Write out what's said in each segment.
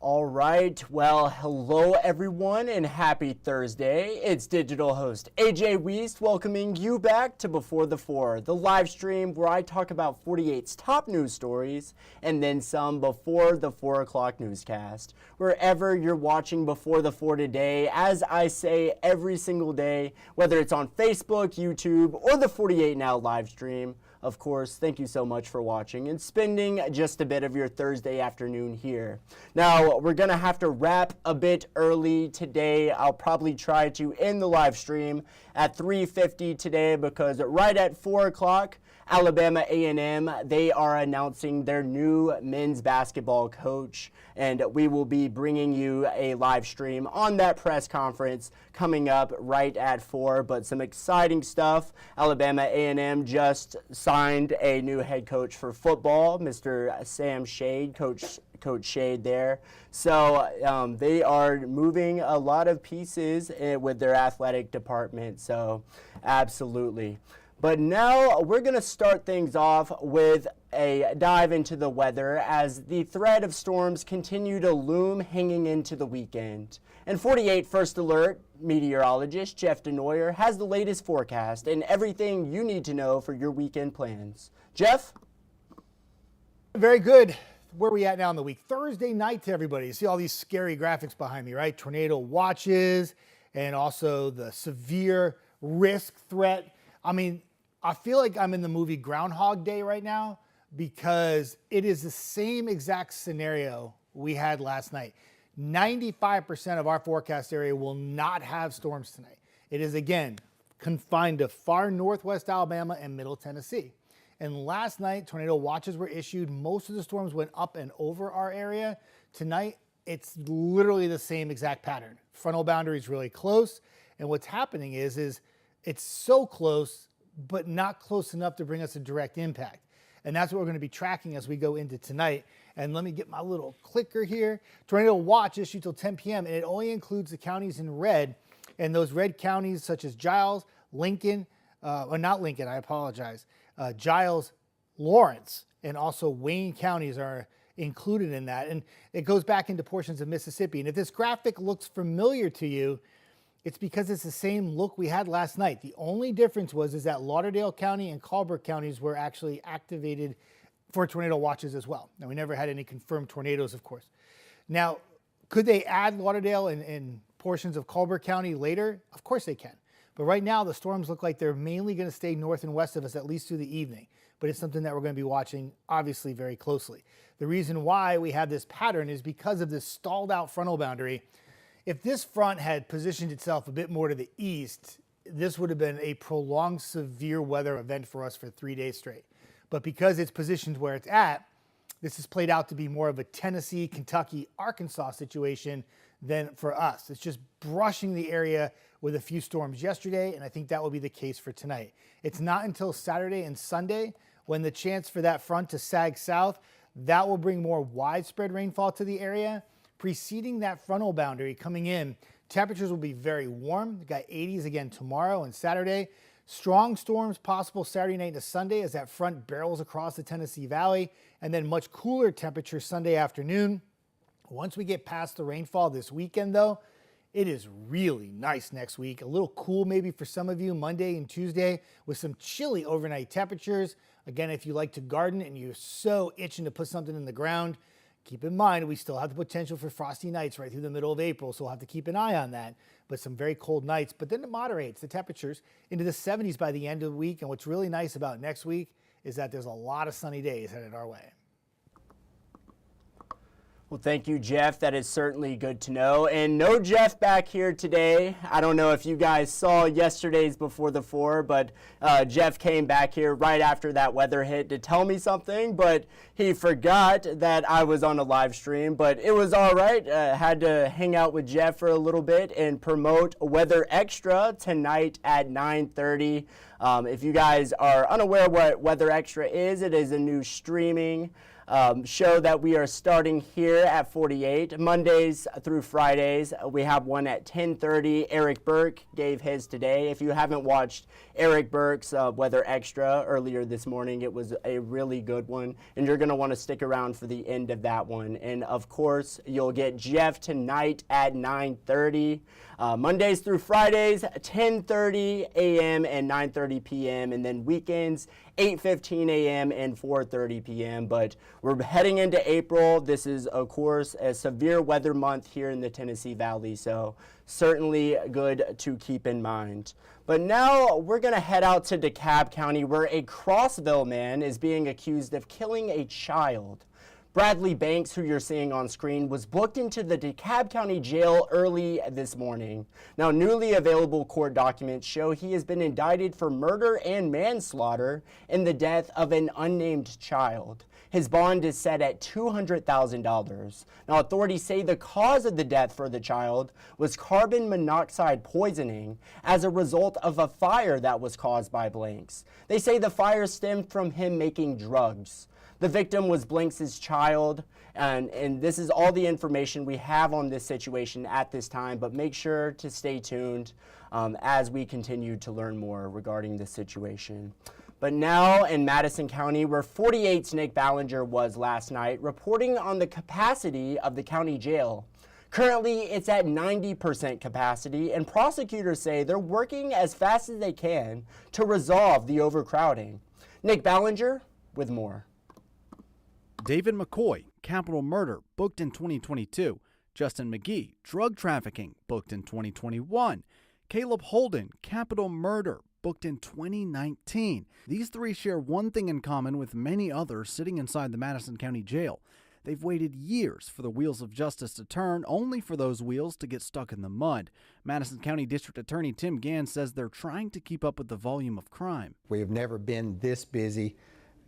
All right, well, hello everyone and happy Thursday. It's digital host A.J. Wuest welcoming you back to Before the Four, the live stream where I talk about 48's top news stories and then some before the 4 o'clock newscast. Wherever you're watching Before the Four today, as I say every single day, whether it's on Facebook, YouTube, or the 48 Now live stream, of course, thank you so much for watching and spending just a bit of your Thursday afternoon here. Now, we're going to have to wrap a bit early today. I'll probably try to end the live stream at 3:50 today because right at 4 o'clock, Alabama A&M, they are announcing their new men's basketball coach, and we will be bringing you a live stream on that press conference coming up right at 4. But some exciting stuff. Alabama A&M just signed a new head coach for football, Mr. Sam Shade, Coach Shade there. So they are moving a lot of pieces with their athletic department, so absolutely. But now we're going to start things off with a dive into the weather as the threat of storms continue to loom hanging into the weekend. And 48 First Alert meteorologist Jeff DeNoyer has the latest forecast and everything you need to know for your weekend plans. Jeff? Very good. Where are we at now in the week? Thursday night to everybody. You see all these scary graphics behind me, right? Tornado watches and also the severe risk threat. I mean, I feel like I'm in the movie Groundhog Day right now because it is the same exact scenario we had last night. 95% of our forecast area will not have storms tonight. It is, again, confined to far northwest Alabama and middle Tennessee. And last night, tornado watches were issued. Most of the storms went up and over our area. Tonight, it's literally the same exact pattern. Frontal boundary is really close. And what's happening is it's so close, but not close enough to bring us a direct impact. And that's what we're going to be tracking as we go into tonight. And let me get my little clicker here. Tornado watch issued till 10 p.m. and it only includes the counties in red. And those red counties such as Giles, Lincoln, or not Lincoln, I apologize. Giles, Lawrence, and also Wayne counties are included in that. And it goes back into portions of Mississippi. And if this graphic looks familiar to you, it's because it's the same look we had last night. The only difference is that Lauderdale County and Colbert counties were actually activated for tornado watches as well. Now, we never had any confirmed tornadoes, of course. Now, could they add Lauderdale and portions of Colbert County later? Of course they can. But right now, the storms look like they're mainly going to stay north and west of us, at least through the evening. But it's something that we're going to be watching, obviously, very closely. The reason why we have this pattern is because of this stalled out frontal boundary. If this front had positioned itself a bit more to the east, this would have been a prolonged severe weather event for us for 3 days straight. But because it's positioned where it's at, this has played out to be more of a Tennessee, Kentucky, Arkansas situation than for us. It's just brushing the area with a few storms yesterday, and I think that will be the case for tonight. It's not until Saturday and Sunday when the chance for that front to sag south, that will bring more widespread rainfall to the area. Preceding that frontal boundary coming in, temperatures will be very warm. We've got 80s again tomorrow and Saturday. Strong storms possible Saturday night to Sunday as that front barrels across the Tennessee Valley, and then much cooler temperatures Sunday afternoon. Once we get past the rainfall this weekend, though, it is really nice next week. A little cool maybe for some of you Monday and Tuesday with some chilly overnight temperatures. Again, if you like to garden and you're so itching to put something in the ground, keep in mind, we still have the potential for frosty nights right through the middle of April, so we'll have to keep an eye on that. But some very cold nights, but then it moderates the temperatures into the 70s by the end of the week. And what's really nice about next week is that there's a lot of sunny days headed our way. Well, thank you, Jeff. That is certainly good to know. And no Jeff back here today. I don't know if you guys saw yesterday's Before the Four, but Jeff came back here right after that weather hit to tell me something, but he forgot that I was on a live stream. But it was all right. Had to hang out with Jeff for a little bit and promote Weather Extra tonight at 9:30. If you guys are unaware what Weather Extra is, it is a new streaming show that we are starting here at 48. Mondays through Fridays, we have one at 10:30. Eric Burke gave his today. If you haven't watched Eric Burke's Weather Extra earlier this morning, it was a really good one, and you're going to want to stick around for the end of that one. And of course, you'll get Jeff tonight at 9:30. Mondays through Fridays, 10:30 a.m. and 9:30 p.m. and then weekends, 8:15 a.m. and 4:30 p.m. But we're heading into April. This is, of course, a severe weather month here in the Tennessee Valley, so certainly good to keep in mind. But now we're going to head out to DeKalb County, where a Crossville man is being accused of killing a child. Bradley Banks, who you're seeing on screen, was booked into the DeKalb County Jail early this morning. Now, newly available court documents show he has been indicted for murder and manslaughter in the death of an unnamed child. His bond is set at $200,000. Now, authorities say the cause of the death for the child was carbon monoxide poisoning as a result of a fire that was caused by Blanks. They say the fire stemmed from him making drugs. The victim was Blanks' child, and this is all the information we have on this situation at this time, but make sure to stay tuned as we continue to learn more regarding this situation. But now in Madison County, where 48's Nick Ballinger was last night, reporting on the capacity of the county jail. Currently, it's at 90% capacity, and prosecutors say they're working as fast as they can to resolve the overcrowding. Nick Ballinger with more. David McCoy, capital murder, booked in 2022. Justin McGee, drug trafficking, booked in 2021. Caleb Holden, capital murder, booked in 2019. These three share one thing in common with many others sitting inside the Madison County Jail. They've waited years for the wheels of justice to turn, only for those wheels to get stuck in the mud. Madison County District Attorney Tim Gann says they're trying to keep up with the volume of crime. We have never been this busy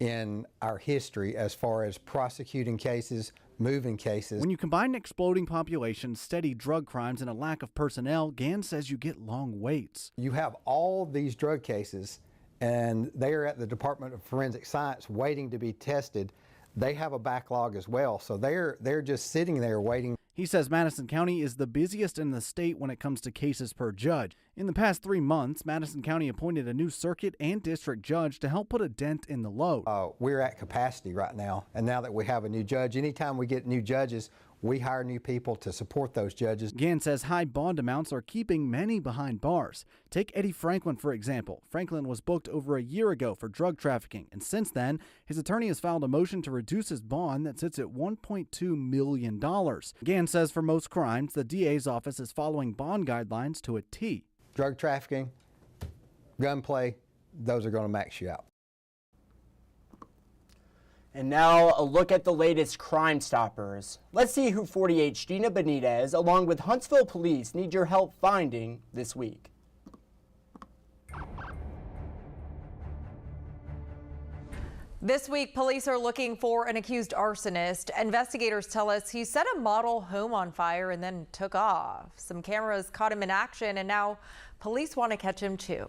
in our history as far as prosecuting cases, moving cases. When you combine an exploding population, steady drug crimes, and a lack of personnel, Gann says you get long waits. You have all these drug cases, and they are at the Department of Forensic Science waiting to be tested. They have a backlog as well, so they're just sitting there waiting. He says Madison County is the busiest in the state when it comes to cases per judge. In the past 3 months, Madison County appointed a new circuit and district judge to help put a dent in the load. We're at capacity right now, and now that we have a new judge, anytime we get new judges, we hire new people to support those judges. Gann says high bond amounts are keeping many behind bars. Take Eddie Franklin, for example. Franklin was booked over a year ago for drug trafficking, and since then, his attorney has filed a motion to reduce his bond that sits at $1.2 million. Gann says for most crimes, the DA's office is following bond guidelines to a T. Drug trafficking, gunplay, those are going to max you out. And now a look at the latest Crime Stoppers. Let's see who 48's Gina Benitez, along with Huntsville Police, need your help finding this week. This week, police are looking for an accused arsonist. Investigators tell us he set a model home on fire and then took off. Some cameras caught him in action, and now police want to catch him too.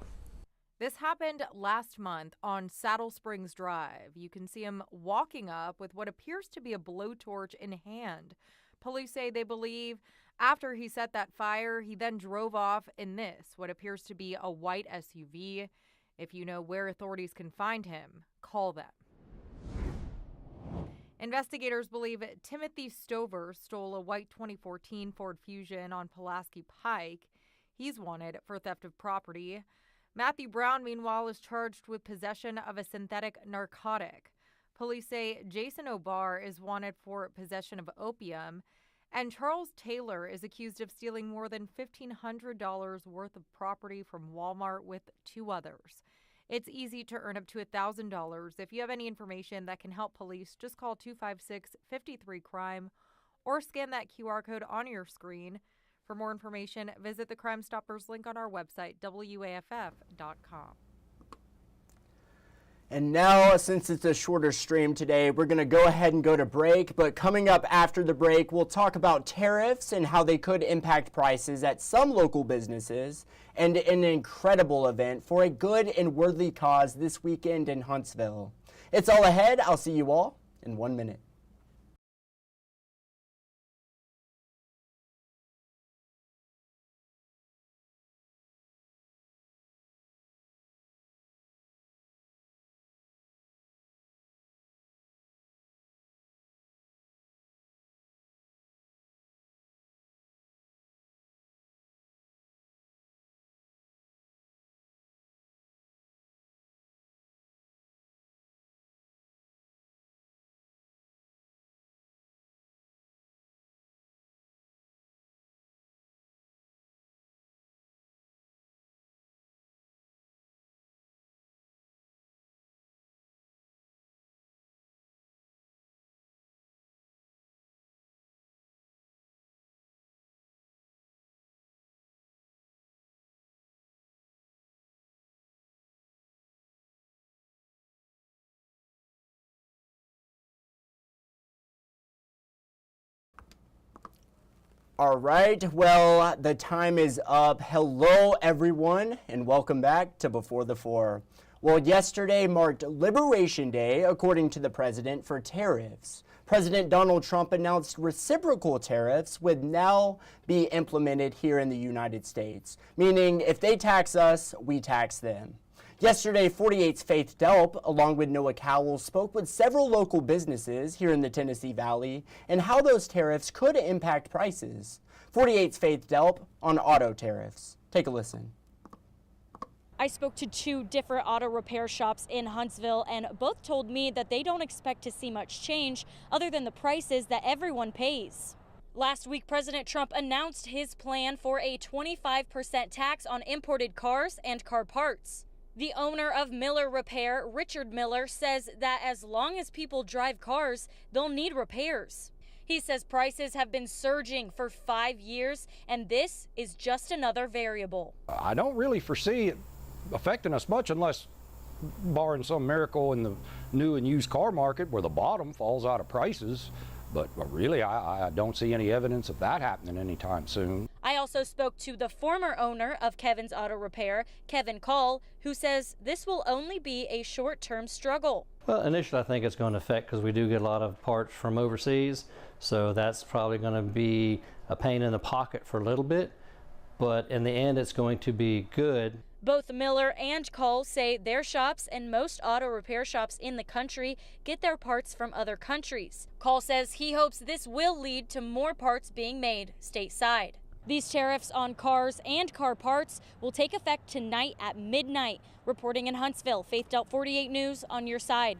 This happened last month on Saddle Springs Drive. You can see him walking up with what appears to be a blowtorch in hand. Police say they believe after he set that fire, he then drove off in this, what appears to be a white SUV. If you know where authorities can find him, call them. Investigators believe Timothy Stover stole a white 2014 Ford Fusion on Pulaski Pike. He's wanted for theft of property. Matthew Brown, meanwhile, is charged with possession of a synthetic narcotic. Police say Jason O'Barr is wanted for possession of opium, and Charles Taylor is accused of stealing more than $1,500 worth of property from Walmart with 2 others. It's easy to earn up to $1,000. If you have any information that can help police, just call 256-53-CRIME or scan that QR code on your screen. For more information, visit the Crime Stoppers link on our website, WAFF.com. And now, since it's a shorter stream today, we're going to go ahead and go to break. But coming up after the break, we'll talk about tariffs and how they could impact prices at some local businesses, and an incredible event for a good and worthy cause this weekend in Huntsville. It's all ahead. I'll see you all in 1 minute. All right, well, the time is up. Hello, everyone, and welcome back to Before the Four. Well, yesterday marked Liberation Day, according to the president, for tariffs. President Donald Trump announced reciprocal tariffs would now be implemented here in the United States, meaning if they tax us, we tax them. Yesterday, 48's Faith Delp, along with Noah Cowell, spoke with several local businesses here in the Tennessee Valley and how those tariffs could impact prices. 48's Faith Delp on auto tariffs. Take a listen. I spoke to 2 different auto repair shops in Huntsville, and both told me that they don't expect to see much change other than the prices that everyone pays. Last week, President Trump announced his plan for a 25% tax on imported cars and car parts. The owner of Miller Repair, Richard Miller, says that as long as people drive cars, they'll need repairs. He says prices have been surging for 5 years, and this is just another variable. I don't really foresee it affecting us much unless, barring some miracle in the new and used car market where the bottom falls out of prices. But really, I don't see any evidence of that happening anytime soon. I also spoke to the former owner of Kevin's Auto Repair, Kevin Call, who says this will only be a short-term struggle. Well, initially I think it's going to affect because we do get a lot of parts from overseas, so that's probably going to be a pain in the pocket for a little bit, but in the end it's going to be good. Both Miller and Cole say their shops and most auto repair shops in the country get their parts from other countries. Cole says he hopes this will lead to more parts being made stateside. These tariffs on cars and car parts will take effect tonight at midnight. Reporting in Huntsville, Faith Delp 48 News on your side.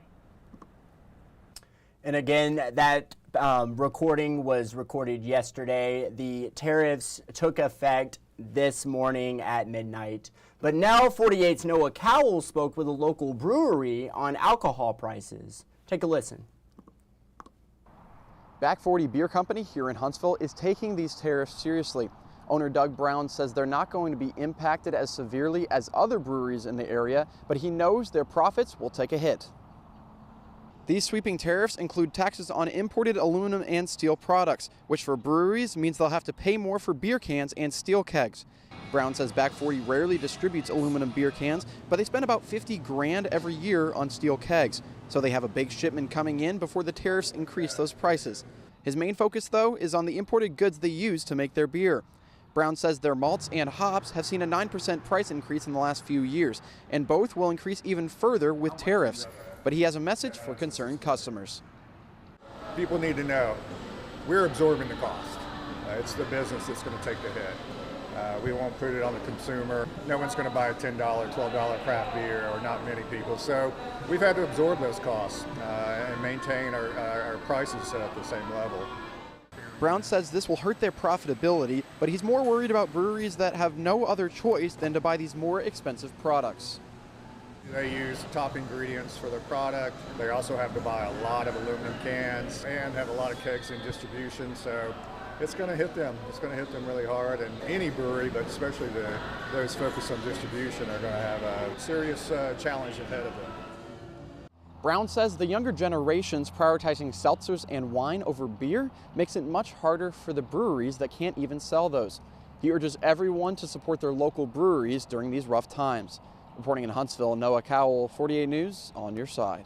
And again, that recording was recorded yesterday. The tariffs took effect this morning at midnight. But now 48's Noah Cowell spoke with a local brewery on alcohol prices. Take a listen. Back 40 Beer Company here in Huntsville is taking these tariffs seriously. Owner Doug Brown says they're not going to be impacted as severely as other breweries in the area, but he knows their profits will take a hit. These sweeping tariffs include taxes on imported aluminum and steel products, which for breweries means they'll have to pay more for beer cans and steel kegs. Brown says Back 40 rarely distributes aluminum beer cans, but they spend about $50 grand every year on steel kegs. So they have a big shipment coming in before the tariffs increase those prices. His main focus, though, is on the imported goods they use to make their beer. Brown says their malts and hops have seen a 9% price increase in the last few years, and both will increase even further with tariffs. But he has a message for concerned customers. People need to know we're absorbing the cost. It's the business that's going to take the hit. We won't put it on the consumer. No one's going to buy a $10, $12 craft beer, or not many people. So we've had to absorb those costs and maintain our prices at the same level. Brown says this will hurt their profitability, but he's more worried about breweries that have no other choice than to buy these more expensive products. They use top ingredients for their product. They also have to buy a lot of aluminum cans and have a lot of kegs in distribution. So it's going to hit them. It's going to hit them really hard. And any brewery, but especially those focused on distribution, are going to have a serious challenge ahead of them. Brown says the younger generations prioritizing seltzers and wine over beer makes it much harder for the breweries that can't even sell those. He urges everyone to support their local breweries during these rough times. Reporting in Huntsville, Noah Cowell, 48 News, on your side.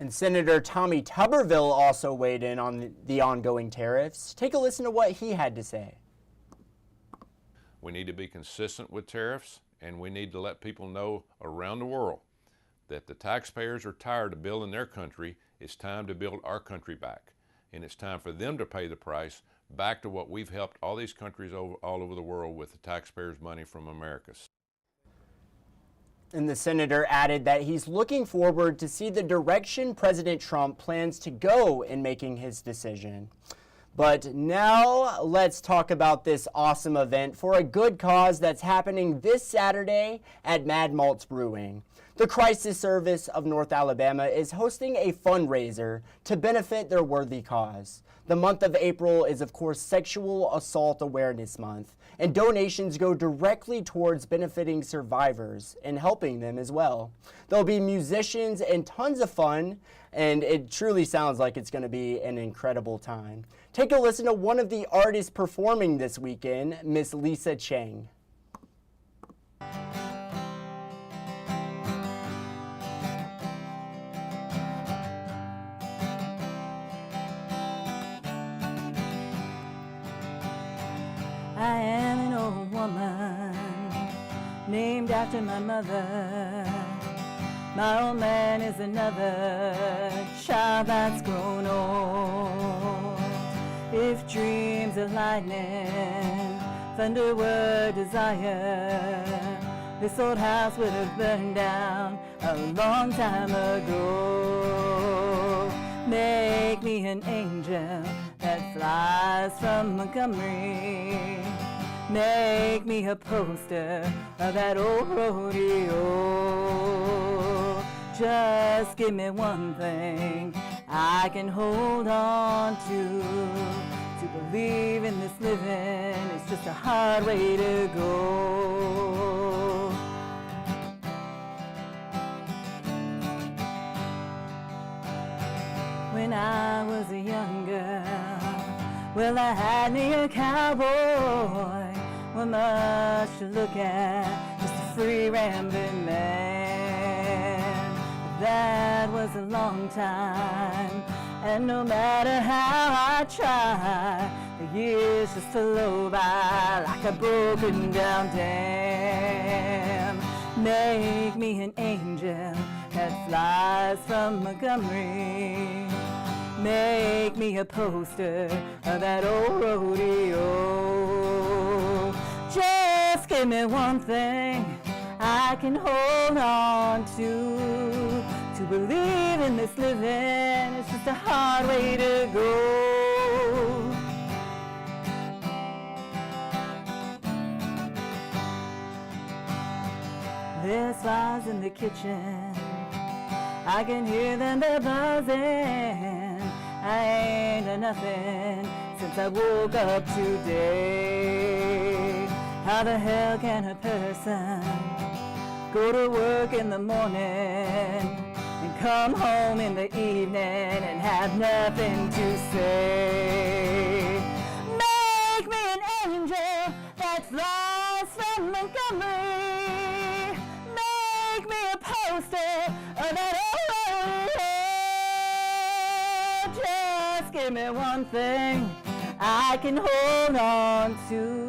And Senator Tommy Tuberville also weighed in on the ongoing tariffs. Take a listen to what he had to say. We need to be consistent with tariffs, and we need to let people know around the world that the taxpayers are tired of building their country. It's time to build our country back. And it's time for them to pay the price back to what we've helped all these countries all over the world with the taxpayers' money from America. And the senator added that he's looking forward to see the direction President Trump plans to go in making his decision. But now let's talk about this awesome event for a good cause that's happening this Saturday at Mad Malt's Brewing. The Crisis Service of North Alabama is hosting a fundraiser to benefit their worthy cause. The month of April is, of course, Sexual Assault Awareness Month, and donations go directly towards benefiting survivors and helping them as well. There'll be musicians and tons of fun, and it truly sounds like it's going to be an incredible time. Take a listen to one of the artists performing this weekend, Miss Lisa Cheng. I am an old woman, named after my mother. My old man is another child that's grown old. If dreams of lightning, thunder were desire, this old house would have burned down a long time ago. Make me an angel that flies from Montgomery. Make me a poster of that old rodeo. Just give me one thing I can hold on to believe in this living, it's just a hard way to go. When I was a young girl, well, I had me a cowboy. Well, much to look at, just a free rambling man. That was a long time, and no matter how I try, the years just flow by like a broken down dam. Make me an angel that flies from Montgomery. Make me a poster of that old rodeo. Just give me one thing I can hold on to believe in this living, it's just a hard way to go. There's flies in the kitchen, I can hear them, they're buzzing. I ain't done nothing since I woke up today. How the hell can a person go to work in the morning and come home in the evening and have nothing to say? Make me an angel that flies from Montgomery. Make me a poster of that old road. Just give me one thing I can hold on to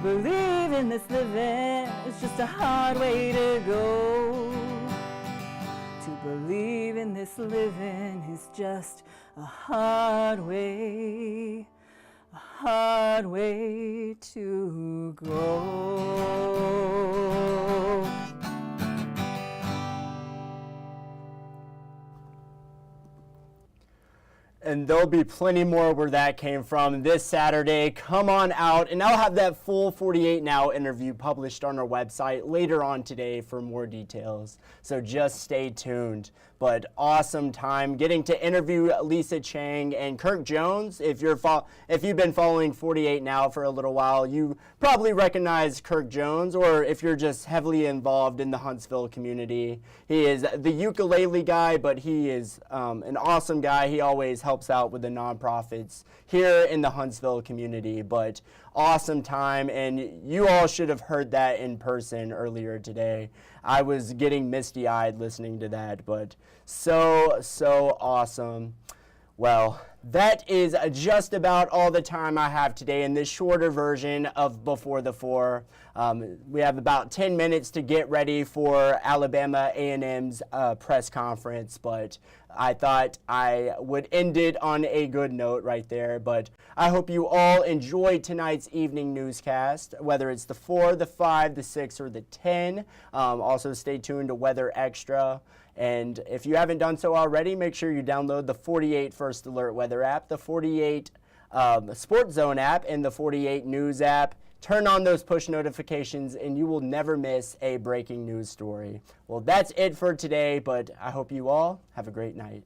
believe in this living, it's just a hard way to go. To believe in this living is just a hard way to go. And there'll be plenty more where that came from this Saturday. Come on out, and I'll have that full 48 Now interview published on our website later on today for more details. So just stay tuned. But awesome time getting to interview Lisa Cheng and Kirk Jones. If you've been following 48 Now for a little while, you probably recognize Kirk Jones, or if you're just heavily involved in the Huntsville community, he is the ukulele guy, but he is an awesome guy. He always helps helps out with the nonprofits here in the Huntsville community. But awesome time, and you all should have heard that in person earlier today. I was getting misty-eyed listening to that, but so awesome. Well, that is just about all the time I have today in this shorter version of Before the Four. We have about 10 minutes to get ready for Alabama A&M's press conference, but I thought I would end it on a good note right there. But I hope you all enjoyed tonight's evening newscast, whether it's the 4, the 5, the 6, or the 10. Also stay tuned to Weather Extra. And if you haven't done so already, make sure you download the 48 First Alert Weather app, the 48 Sports Zone app, and the 48 News app. Turn on those push notifications, and you will never miss a breaking news story. Well, that's it for today, but I hope you all have a great night.